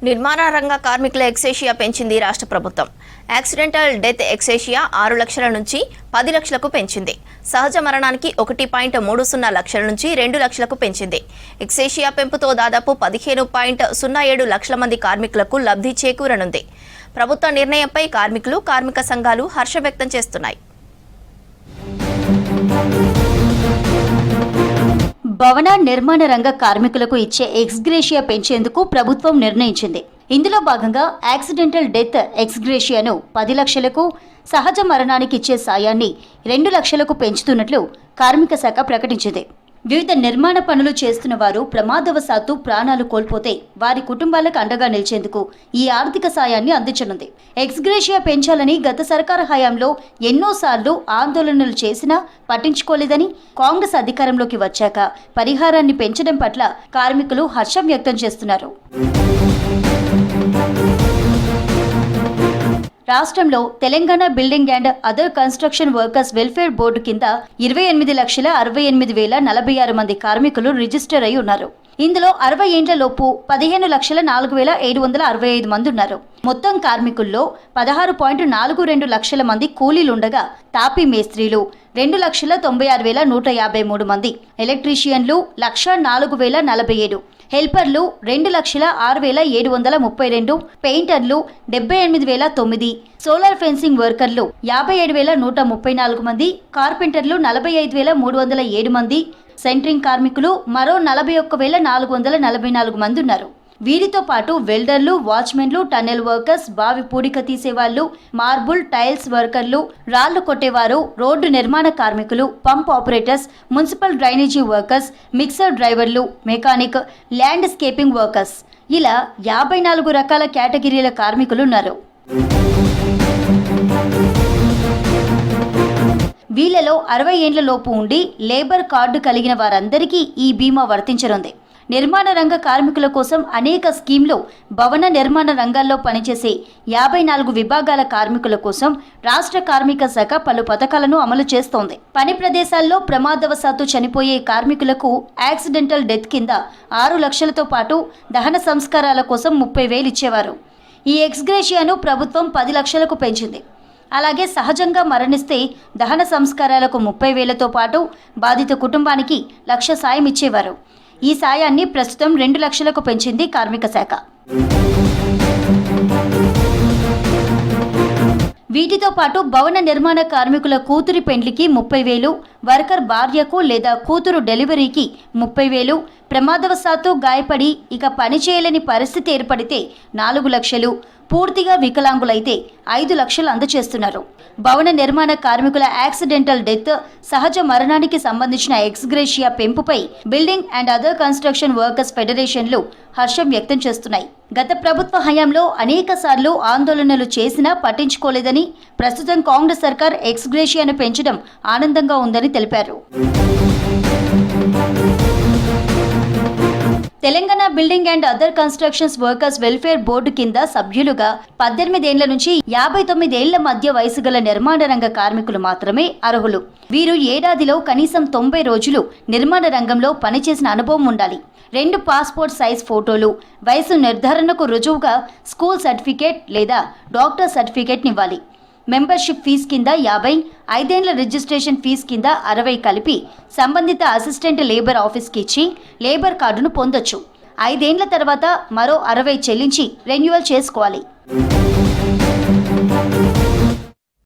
నిర్మాణ రంగ కార్మికుల ఎక్సేషియా పెంచింది రాష్ట్ర ప్రభుత్వం. యాక్సిడెంటల్ డెత్ ఎక్సేషియా 6 లక్షల నుంచి 10 లక్షలకు పెంచింది. సహజ మరణానికి 1.30 లక్షల నుంచి 2 లక్షలకు పెంచింది. ఎక్సేషియా పెంపుతో దాదాపు 15.07 లక్షల మంది కార్మికులకు లబ్ధి చేకూరనుంది. ప్రభుత్వ నిర్ణయంపై కార్మికులు, కార్మిక సంఘాలు హర్షం వ్యక్తం చేస్తున్నాయి. భవన నిర్మాణ రంగ కార్మికులకు ఇచ్చే ఎక్స్గ్రేషియా పెంచేందుకు ప్రభుత్వం నిర్ణయించింది. ఇందులో భాగంగా యాక్సిడెంటల్ డెత్ ఎక్స్గ్రేషియాను 10 లక్షలకు, సహజ మరణానికి ఇచ్చే సాయాన్ని 2 లక్షలకు పెంచుతున్నట్లు కార్మిక శాఖ ప్రకటించింది. వివిధ నిర్మాణ పనులు చేస్తున్న వారు ప్రమాదవశాత్తు ప్రాణాలు కోల్పోతే వారి కుటుంబాలకు అండగా నిలిచేందుకు ఈ ఆర్థిక సాయాన్ని అందించనుంది. ఎక్స్గ్రేషియా పెంచాలని గత సర్కారు హయాంలో ఎన్నోసార్లు ఆందోళనలు చేసినా పట్టించుకోలేదని, కాంగ్రెస్ అధికారంలోకి వచ్చాక పరిహారాన్ని పెంచడం పట్ల కార్మికులు హర్షం వ్యక్తం చేస్తున్నారు. రాష్ట్రంలో Telangana building and other construction workers welfare board కింద 28,68,046 మంది కార్మికులు రిజిస్టర్ అయి ఉన్నారు. ఇందులో 60 ఏండ్ల లోపు 15,04,765 మంది ఉన్నారు. మొత్తం కార్మికుల్లో 16.42 లక్షల మంది కూలీలుండగా తాపీ మేస్త్రీలు 2,96,153 మంది, ఎలక్ట్రీషియన్లు 1,04,047, హెల్పర్లు 2,06,732, పెయింటర్లు 78,009, సోలార్ ఫెన్సింగ్ వర్కర్లు 57,134 మంది, కార్పెంటర్లు 45,307 మంది, సెంట్రింగ్ కార్మికులు మరో 41,444 మంది ఉన్నారు. వీరితో పాటు వెల్డర్లు, వాచ్మెన్లు, టన్నెల్ వర్కర్స్, బావి పూడిక తీసేవాళ్లు, మార్బుల్, టైల్స్ వర్కర్లు, రాళ్లు కొట్టేవారు, రోడ్డు నిర్మాణ కార్మికులు, pump operators, municipal drainage workers, mixer డ్రైవర్లు, మెకానిక్, ల్యాండ్స్కేపింగ్ వర్కర్స్ ఇలా 54 రకాల కేటగిరీల కార్మికులు ఉన్నారు. వీళ్లలో 60 ఏండ్ల లోపు ఉండి లేబర్ కార్డు కలిగిన వారందరికీ ఈ బీమా వర్తించనుంది. నిర్మాణ రంగ కార్మికుల కోసం అనేక స్కీమ్లు, భవన నిర్మాణ రంగాల్లో పనిచేసే 54 విభాగాల కార్మికుల కోసం రాష్ట్ర కార్మిక శాఖ పలు పథకాలను అమలు చేస్తోంది. పని ప్రదేశాల్లో ప్రమాదవశాత్తు చనిపోయే కార్మికులకు యాక్సిడెంటల్ డెత్ కింద 6 లక్షలతో పాటు దహన సంస్కారాల కోసం 30,000 ఇచ్చేవారు. ఈ ఎక్స్గ్రేషియాను ప్రభుత్వం 10 లక్షలకు పెంచింది. అలాగే సహజంగా మరణిస్తే దహన సంస్కారాలకు 30,000తో పాటు బాధిత కుటుంబానికి 1,00,000 సాయం ఇచ్చేవారు. ఈ సాయాన్ని ప్రస్తుతం 2 లక్షలకు పెంచింది కార్మిక శాఖ. వీటితో పాటు భవన నిర్మాణ కార్మికుల కూతురి పెండ్లికి 30,000, వర్కర్ భార్యకు లేదా కూతురు డెలివరీకి 30,000, ప్రమాదవశాత్తు గాయపడి ఇక పని చేయలేని పరిస్థితి ఏర్పడితే 4 లక్షలు, పూర్తిగా వికలాంగులైతే 5 లక్షలు అందజేస్తున్నారు. భవన నిర్మాణ కార్మికుల యాక్సిడెంటల్ డెత్, సహజ మరణానికి సంబంధించిన ఎక్స్గ్రేషియా పెంపుపై building and other construction workers ఫెడరేషన్లు హర్షం వ్యక్తం చేస్తున్నాయి. గత ప్రభుత్వ హయాంలో అనేక సార్లు ఆందోళనలు చేసినా పట్టించుకోలేదని, ప్రస్తుతం కాంగ్రెస్ సర్కార్ ఎక్స్గ్రేషియాను పెంచడం ఆనందంగా ఉందని తెలిపారు. Telangana building and other constructions workers welfare board కింద సభ్యులుగా 18 ఏండ్ల నుంచి 59 ఏళ్ల మధ్య వయసు గల నిర్మాణ రంగ కార్మికులు మాత్రమే అర్హులు. వీరు ఏడాదిలో కనీసం 90 రోజులు నిర్మాణ రంగంలో పనిచేసిన అనుభవం ఉండాలి. 2 పాస్పోర్ట్ సైజ్ ఫోటోలు, వయసు నిర్ధారణకు రుజువుగా స్కూల్ సర్టిఫికేట్ లేదా డాక్టర్ సర్టిఫికేట్ ఇవ్వాలి. మెంబర్షిప్ ఫీజు కింద 50, 5 ఏండ్ల రిజిస్ట్రేషన్ ఫీజు కింద 60 కలిపి సంబంధిత అసిస్టెంట్ లేబర్ ఆఫీస్కి ఇచ్చి లేబర్ కార్డును పొందొచ్చు. 5 ఏండ్ల తర్వాత మరో 60 చెల్లించి రెన్యువల్ చేసుకోవాలి.